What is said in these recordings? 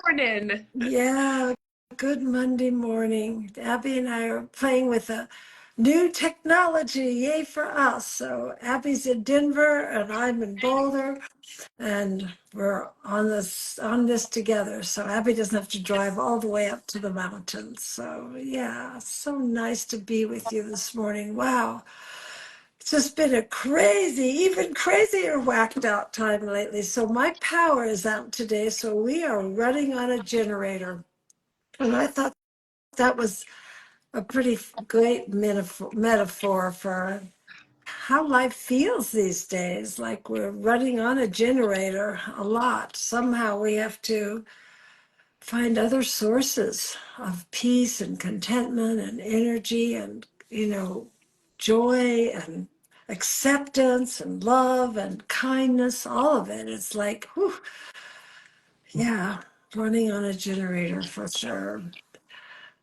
morning. Yeah, good Monday morning. Abby and I are playing with a new technology. Yay for us. So Abby's in Denver and I'm in Boulder and we're on this together. So Abby doesn't have to drive all the way up to the mountains. So yeah, so nice to be with you this morning. Wow. It's just been a crazy, even crazier whacked out time lately. So my power is out today. So we are running on a generator. And I thought that was a pretty great metaphor for how life feels these days. Like we're running on a generator a lot. Somehow we have to find other sources of peace and contentment and energy and, joy and acceptance and love and kindness, all of it. It's like, whew, yeah, running on a generator for sure.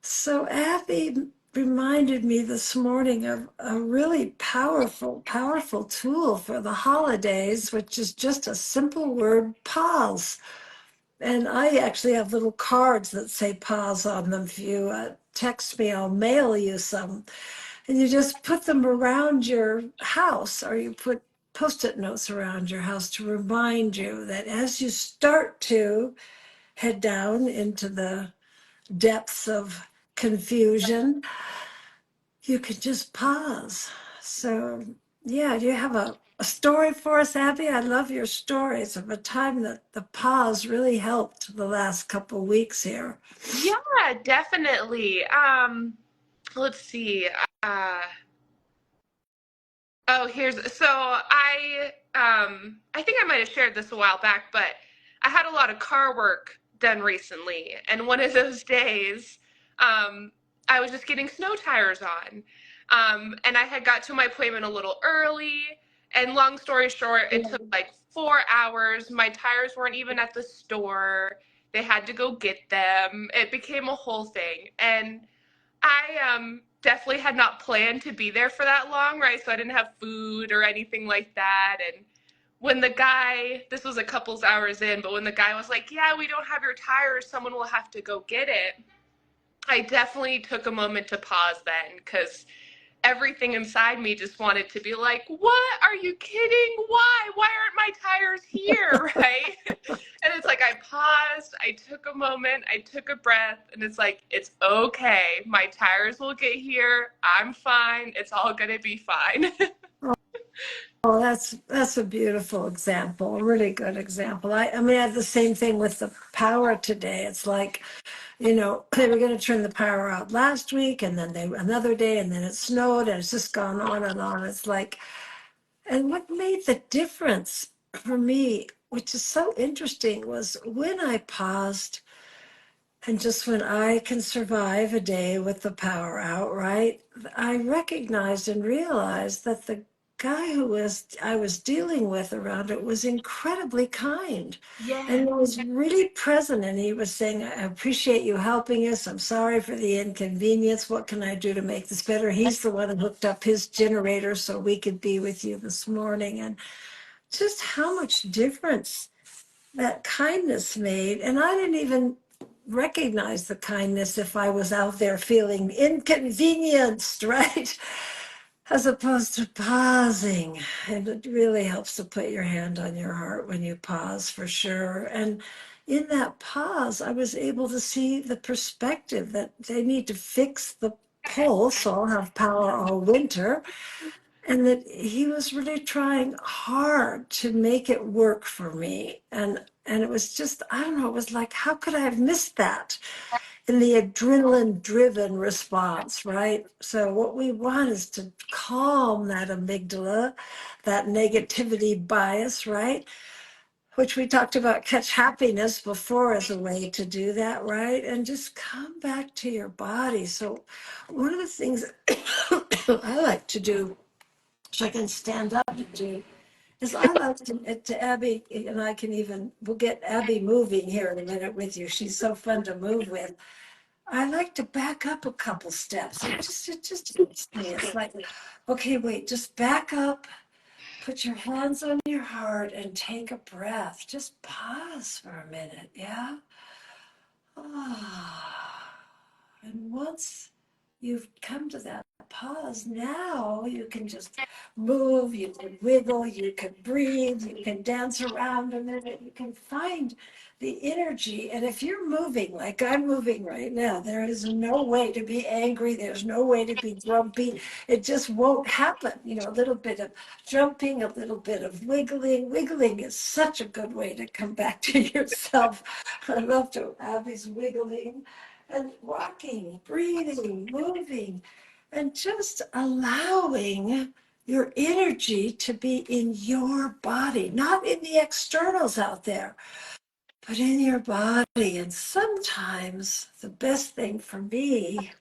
So Abby reminded me this morning of a really powerful, powerful tool for the holidays, which is just a simple word, pause. And I actually have little cards that say pause on them. If you text me, I'll mail you some. And you just put them around your house or you put post-it notes around your house to remind you that as you start to head down into the depths of confusion, you can just pause. So, yeah, do you have a story for us, Abby? I love your stories of a time that the pause really helped the last couple of weeks here. Yeah, definitely. Let's see. Uh, here's so I think I might have shared this a while back, but I had a lot of car work done recently, and one of those days, I was just getting snow tires on. And I had got to my appointment a little early, and long story short, it took like 4 hours. My tires weren't even at the store. They had to go get them. It became a whole thing. And I definitely had not planned to be there for that long, right? So I didn't have food or anything like that. And when the guy, this was a couple hours in, but when the guy was like, "Yeah, we don't have your tires, someone will have to go get it," I definitely took a moment to pause then, because everything inside me just wanted to be like, "What? Are you kidding? Why? Why aren't my tires here?" Right? And it's like I paused, I took a moment, I took a breath, and it's like, it's okay. My tires will get here. I'm fine. It's all gonna be fine. Oh, that's a beautiful example, a really good example. I mean, I have the same thing with the power today. It's like, they were going to turn the power out last week, and then another day, and then it snowed, and it's just gone on and on. It's like, and what made the difference for me, which is so interesting, was when I paused and just when I can survive a day with the power out, right? I recognized and realized that the guy I was dealing with around it was incredibly kind. And Yeah. he was really present. And he was saying, "I appreciate you helping us. I'm sorry for the inconvenience. What can I do to make this better?" He's the one who hooked up his generator so we could be with you this morning. And just how much difference that kindness made. And I didn't even recognize the kindness if I was out there feeling inconvenienced, right? As opposed to pausing. And it really helps to put your hand on your heart when you pause, for sure. And in that pause, I was able to see the perspective that they need to fix the pole so I'll have power all winter, and that he was really trying hard to make it work for me. And it was just, I don't know, it was like, how could I have missed that in the adrenaline driven response, right? So what we want is to calm that amygdala, that negativity bias, right? Which we talked about, catch happiness before as a way to do that, right? And just come back to your body. So one of the things I like to do, so I can stand up and do, is I love to Abby, and I can even, we'll get Abby moving here in a minute with you. She's so fun to move with. I like to back up a couple steps. It just hits me. It's like, okay, wait, just back up, put your hands on your heart and take a breath. Just pause for a minute, yeah? Ah. And once you've come to that pause, now you can just move, you can wiggle, you can breathe, you can dance around a minute, you can find the energy. And if you're moving like I'm moving right now, there is no way to be angry, there's no way to be grumpy. It just won't happen. You know, a little bit of jumping, a little bit of wiggling. Wiggling is such a good way to come back to yourself. I love to Abby's wiggling and rocking, breathing, moving, and just allowing your energy to be in your body, not in the externals out there, but in your body. And sometimes the best thing for me,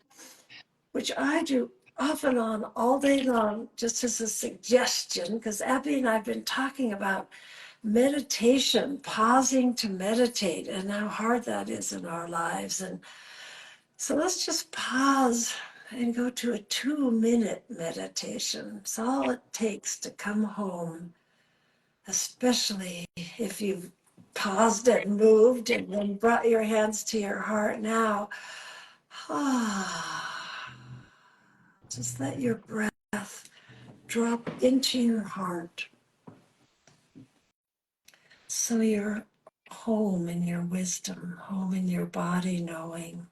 which I do off and on all day long, just as a suggestion, because Abby and I have been talking about meditation, pausing to meditate, and how hard that is in our lives. And so let's just pause and go to a 2-minute meditation. It's all it takes to come home, especially if you've paused and moved and then brought your hands to your heart now. Just let your breath drop into your heart. So you're home in your wisdom, home in your body knowing.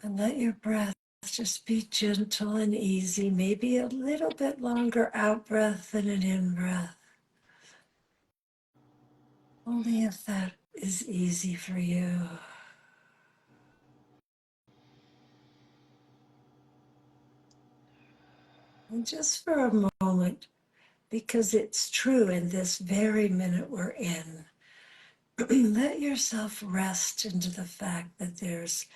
And let your breath just be gentle and easy, maybe a little bit longer out breath than an in breath. Only if that is easy for you. And just for a moment, because it's true in this very minute we're in, let yourself rest into the fact that there's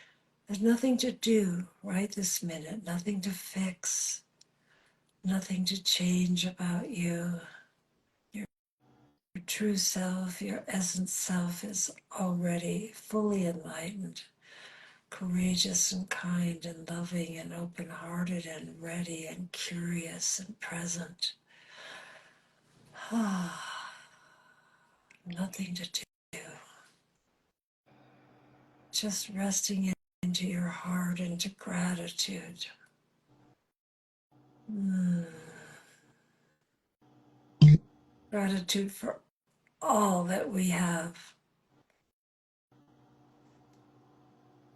nothing to do right this minute, nothing to fix, nothing to change about you. Your true self, your essence self is already fully enlightened, courageous and kind and loving and open-hearted and ready and curious and present. Nothing to do. Just resting into your heart, into gratitude. Gratitude for all that we have.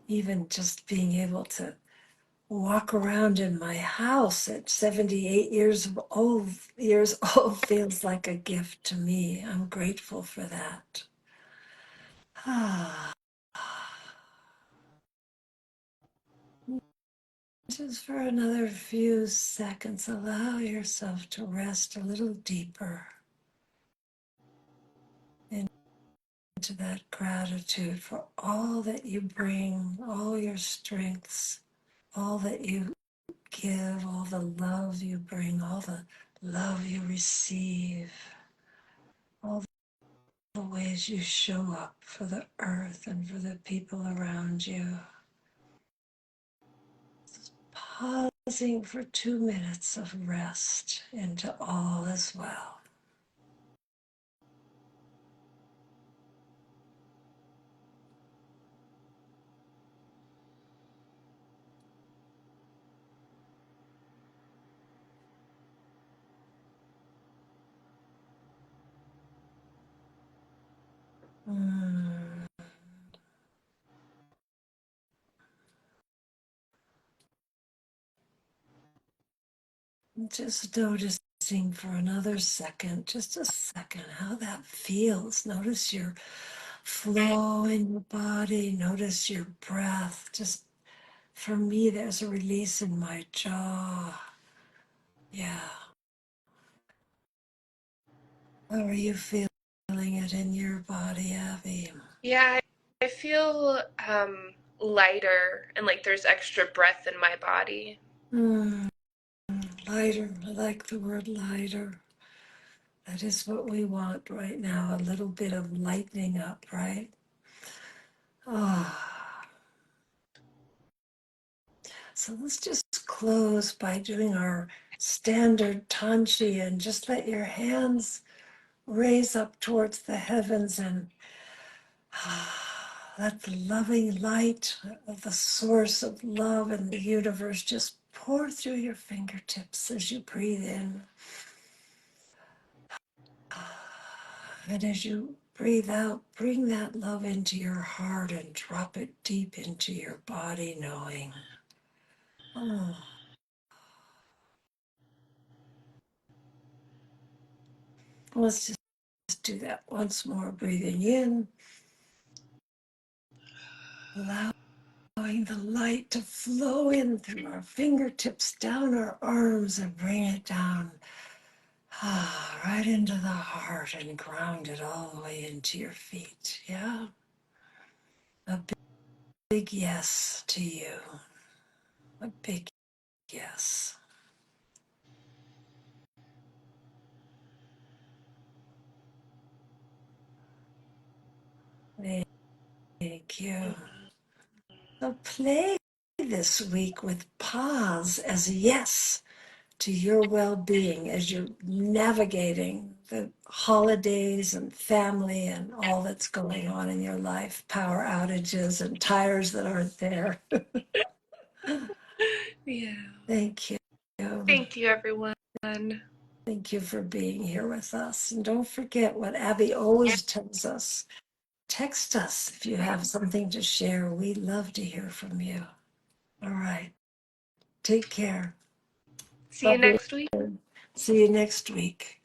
Even just being able to walk around in my house at 78 years old feels like a gift to me. I'm grateful for that. Just for another few seconds, allow yourself to rest a little deeper into that gratitude for all that you bring, all your strengths, all that you give, all the love you bring, all the love you receive, all the ways you show up for the earth and for the people around you. Pausing for 2 minutes of rest into all as well. Just noticing for another second, just a second, how that feels. Notice your flow in your body. Notice your breath. Just for me, there's a release in my jaw. Yeah. How are you feeling it in your body, Abby? Yeah, I feel lighter and like there's extra breath in my body. Mm, lighter. I like the word lighter. That is what we want right now, a little bit of lightening up, right? Ah. So let's just close by doing our standard Tanchi and just let your hands raise up towards the heavens and Let the loving light of the source of love in the universe just pour through your fingertips as you breathe in. And as you breathe out, bring that love into your heart and drop it deep into your body, knowing, oh, let's just do that once more. Breathing in, allowing the light to flow in through our fingertips, down our arms, and bring it down right into the heart and ground it all the way into your feet. Yeah. A big yes to you. A big yes. Thank you. So play this week with pause as a yes to your well-being as you're navigating the holidays and family and all that's going on in your life, power outages and tires that aren't there. Yeah. Thank you. Thank you, everyone. Thank you for being here with us. And don't forget what Abby always tells us. Text us if you have something to share. We love to hear from you. All right. Take care. See you Love you. next week. See you next week.